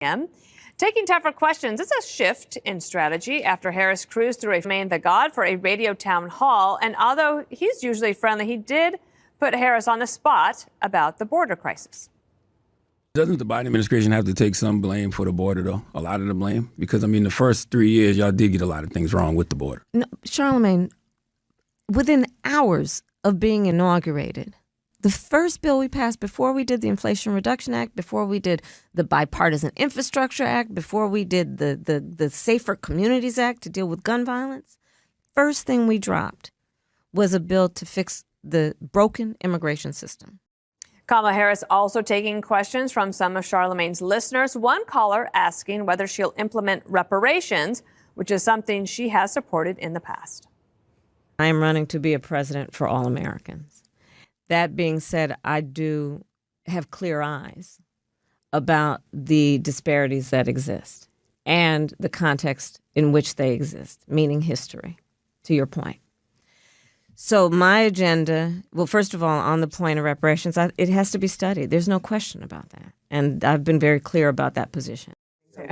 Taking tougher questions is a shift in strategy after Harris cruised through Charlemagne the God for a radio town hall. And although he's usually friendly, he did put Harris on the spot about the border crisis. Doesn't the Biden administration have to take some blame for the border, though? A lot of the blame? Because, I mean, the first 3 years, y'all did get a lot of things wrong with the border. No, Charlemagne, within hours of being inaugurated, the first bill we passed before we did the Inflation Reduction Act, before we did the Bipartisan Infrastructure Act, before we did the Safer Communities Act to deal with gun violence, first thing we dropped was a bill to fix the broken immigration system. Kamala Harris also taking questions from some of Charlemagne's listeners. One caller asking whether she'll implement reparations, which is something she has supported in the past. I am running to be a president for all Americans. That being said, I do have clear eyes about the disparities that exist and the context in which they exist, meaning history, to your point. So my agenda, well, first of all, on the point of reparations, it has to be studied. There's no question about that. And I've been very clear about that position. All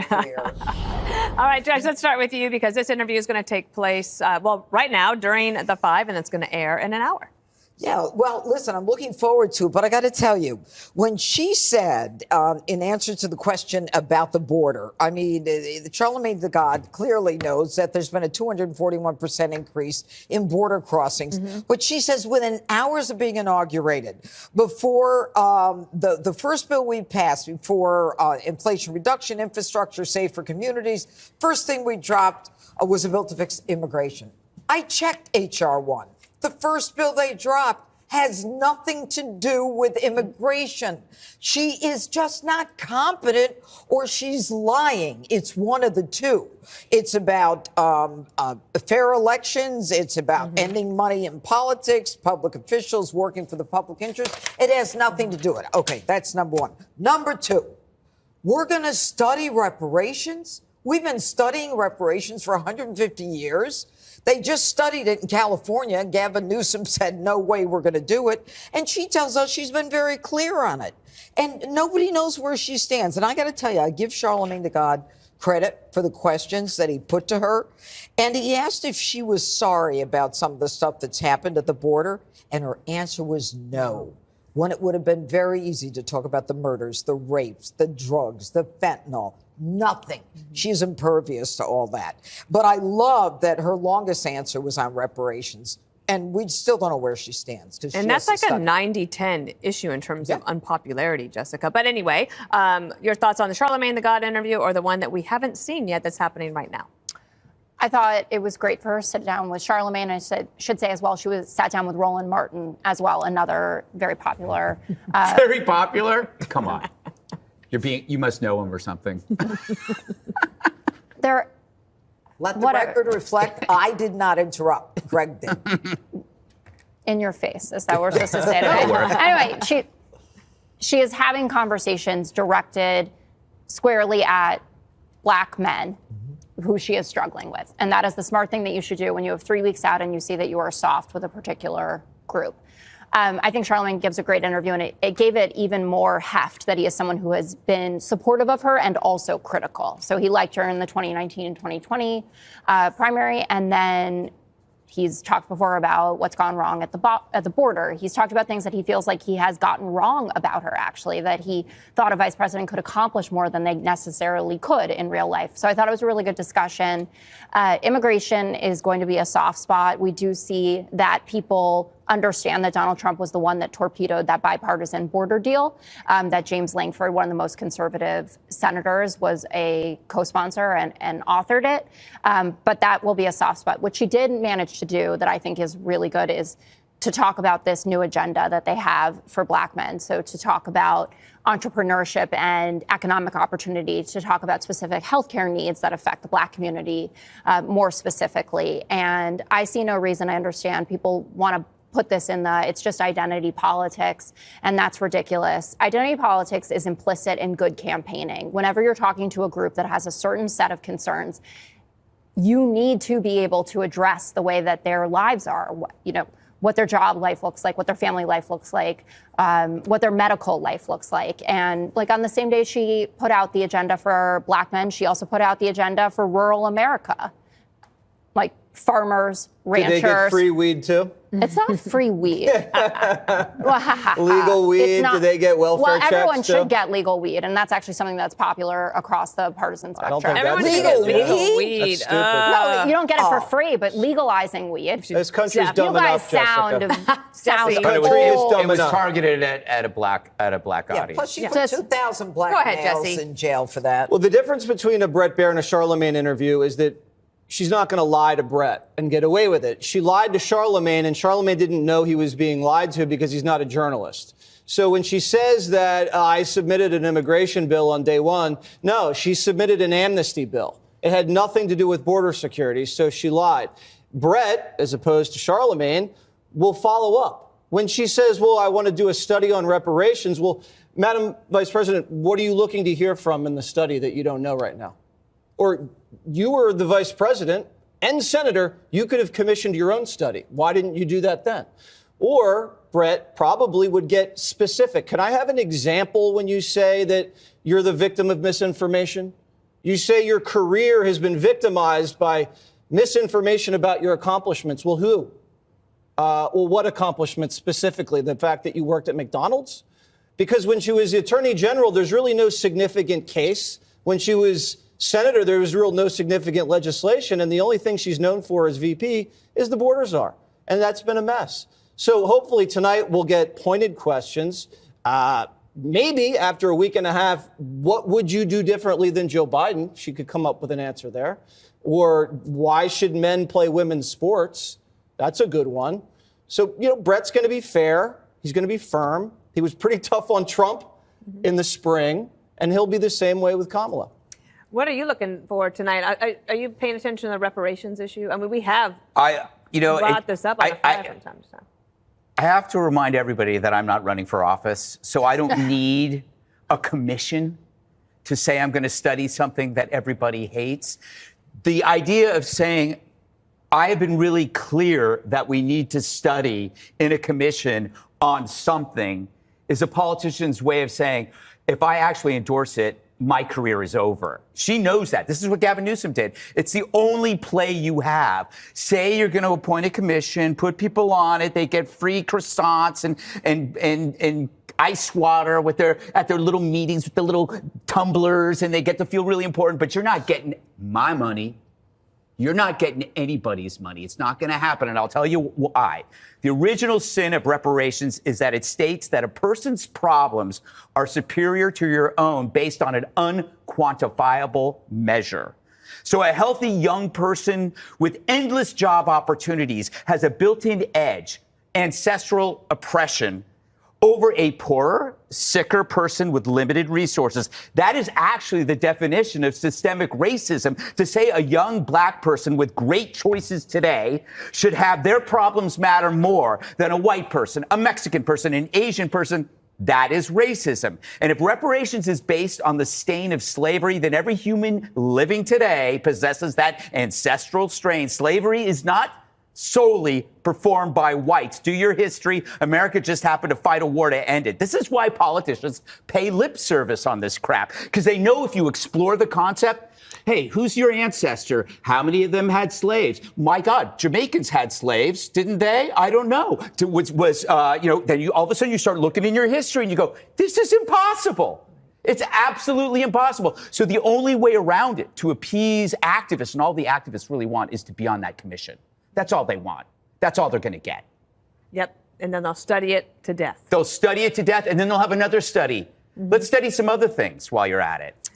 right, Judge, let's start with you because this interview is going to take place, right now during the 5, and it's going to air in an hour. Yeah, well, listen, I'm looking forward to it, but I got to tell you, when she said, in answer to the question about the border, I mean, Charlemagne the God clearly knows that there's been a 241% increase in border crossings. Mm-hmm. But she says within hours of being inaugurated, before the first bill we passed, before Inflation Reduction, Infrastructure, Safer Communities, first thing we dropped was a bill to fix immigration. I checked H.R. 1. The first bill they dropped has nothing to do with immigration. She is just not competent or she's lying. It's one of the two. It's about fair elections. It's about ending money in politics, public officials working for the public interest. It has nothing to do with it. Okay, that's number one. Number two, we're going to study reparations. We've been studying reparations for 150 years. They just studied it in California. Gavin Newsom said, no way we're going to do it. And she tells us she's been very clear on it. And nobody knows where she stands. And I got to tell you, I give Charlemagne the God credit for the questions that he put to her. And he asked if she was sorry about some of the stuff that's happened at the border. And her answer was no. When it would have been very easy to talk about the murders, the rapes, the drugs, the fentanyl. Nothing. She's impervious to all that. But I love that her longest answer was on reparations. And we still don't know where she stands. And that's like a 90-10 issue in terms of unpopularity, Jessica. But anyway, your thoughts on the Charlemagne the God interview or the one that we haven't seen yet that's happening right now? I thought it was great for her to sit down with Charlemagne. I should say as well, she sat down with Roland Martin as well, another very popular. Very popular? Come on. You must know him or something. Let the record reflect, I did not interrupt. Greg did. In your face, is that what we're supposed to say today? Anyway, she is having conversations directed squarely at Black men who she is struggling with. And that is the smart thing that you should do when you have 3 weeks out and you see that you are soft with a particular group. I think Charlemagne gives a great interview, and it gave it even more heft that he is someone who has been supportive of her and also critical. So he liked her in the 2019 and 2020 primary, and then he's talked before about what's gone wrong at the border. He's talked about things that he feels like he has gotten wrong about her, actually, that he thought a vice president could accomplish more than they necessarily could in real life. So I thought it was a really good discussion. Immigration is going to be a soft spot. We do see that people understand that Donald Trump was the one that torpedoed that bipartisan border deal, that James Langford, one of the most conservative senators, was a co-sponsor and authored it. But that will be a soft spot. What she did manage to do that I think is really good is to talk about this new agenda that they have for Black men. So to talk about entrepreneurship and economic opportunity, to talk about specific healthcare needs that affect the Black community more specifically. And I see no reason. I understand people want to put this in it's just identity politics, and that's ridiculous. Identity politics is implicit in good campaigning. Whenever you're talking to a group that has a certain set of concerns, you need to be able to address the way that their lives are. what their job life looks like, what their family life looks like, what their medical life looks like. And like on the same day she put out the agenda for Black men, she also put out the agenda for rural America, like farmers, ranchers. Did they get free weed too? It's not free weed. Legal weed? Do they get welfare checks? Well, everyone too? should get legal weed, and that's actually something that's popular across the partisan spectrum. I don't think Everyone that's should get legal That's weed. stupid. No, you don't get it for free, but legalizing weed. This country's Yeah. dumb You guys enough, sound Jessica. sound This country is old. dumb It was enough. targeted at a black Yeah, audience. plus you put Just- 2,000 black Go ahead, males Jesse. in jail for that. Well, the difference between a Brett Baier and a Charlemagne interview is that she's not going to lie to Brett and get away with it. She lied to Charlemagne, and Charlemagne didn't know he was being lied to because he's not a journalist. So when she says that I submitted an immigration bill on day one, no, she submitted an amnesty bill. It had nothing to do with border security, so she lied. Brett, as opposed to Charlemagne, will follow up. When she says, well, I want to do a study on reparations, well, Madam Vice President, what are you looking to hear from in the study that you don't know right now? Or you were the vice president and senator. You could have commissioned your own study. Why didn't you do that then? Or Brett probably would get specific. Can I have an example when you say that you're the victim of misinformation? You say your career has been victimized by misinformation about your accomplishments. Well, who? Well, what accomplishments specifically? The fact that you worked at McDonald's? Because when she was the attorney general, there's really no significant case. When she was senator, there was no significant legislation, and the only thing she's known for as VP is the border czar, and that's been a mess. So hopefully tonight we'll get pointed questions. Maybe after a week and a half, what would you do differently than Joe Biden? She could come up with an answer there. Or why should men play women's sports? That's a good one. So, Brett's going to be fair. He's going to be firm. He was pretty tough on Trump in the spring, and he'll be the same way with Kamala. What are you looking for tonight? Are you paying attention to the reparations issue? I mean, we have brought this up on the fire from time to time. I have to remind everybody that I'm not running for office, so I don't need a commission to say I'm going to study something that everybody hates. The idea of saying I have been really clear that we need to study in a commission on something is a politician's way of saying, if I actually endorse it, my career is over. She knows that. This is what Gavin Newsom did. It's the only play you have. Say you're going to appoint a commission, put people on it, they get free croissants and ice water at their little meetings with the little tumblers, and they get to feel really important, but you're not getting my money. You're not getting anybody's money. It's not going to happen, and I'll tell you why. The original sin of reparations is that it states that a person's problems are superior to your own based on an unquantifiable measure. So a healthy young person with endless job opportunities has a built-in edge, ancestral oppression, over a poorer, sicker person with limited resources. That is actually the definition of systemic racism, to say a young black person with great choices today should have their problems matter more than a white person, a Mexican person, an Asian person. That is racism. And if reparations is based on the stain of slavery, then every human living today possesses that ancestral strain. Slavery is not solely performed by whites. Do your history. America just happened to fight a war to end it. This is why politicians pay lip service on this crap, because they know if you explore the concept, hey, who's your ancestor? How many of them had slaves? My God, Jamaicans had slaves, didn't they? I don't know. Then you all of a sudden you start looking in your history and you go, this is impossible. It's absolutely impossible. So the only way around it to appease activists, and all the activists really want, is to be on that commission. That's all they want. That's all they're going to get. Yep. And then they'll study it to death. They'll study it to death, and then they'll have another study. Let's study some other things while you're at it.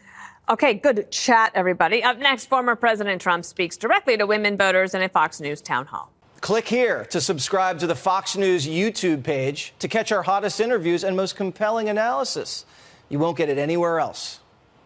Okay, good chat, everybody. Up next, former President Trump speaks directly to women voters in a Fox News town hall. Click here to subscribe to the Fox News YouTube page to catch our hottest interviews and most compelling analysis. You won't get it anywhere else.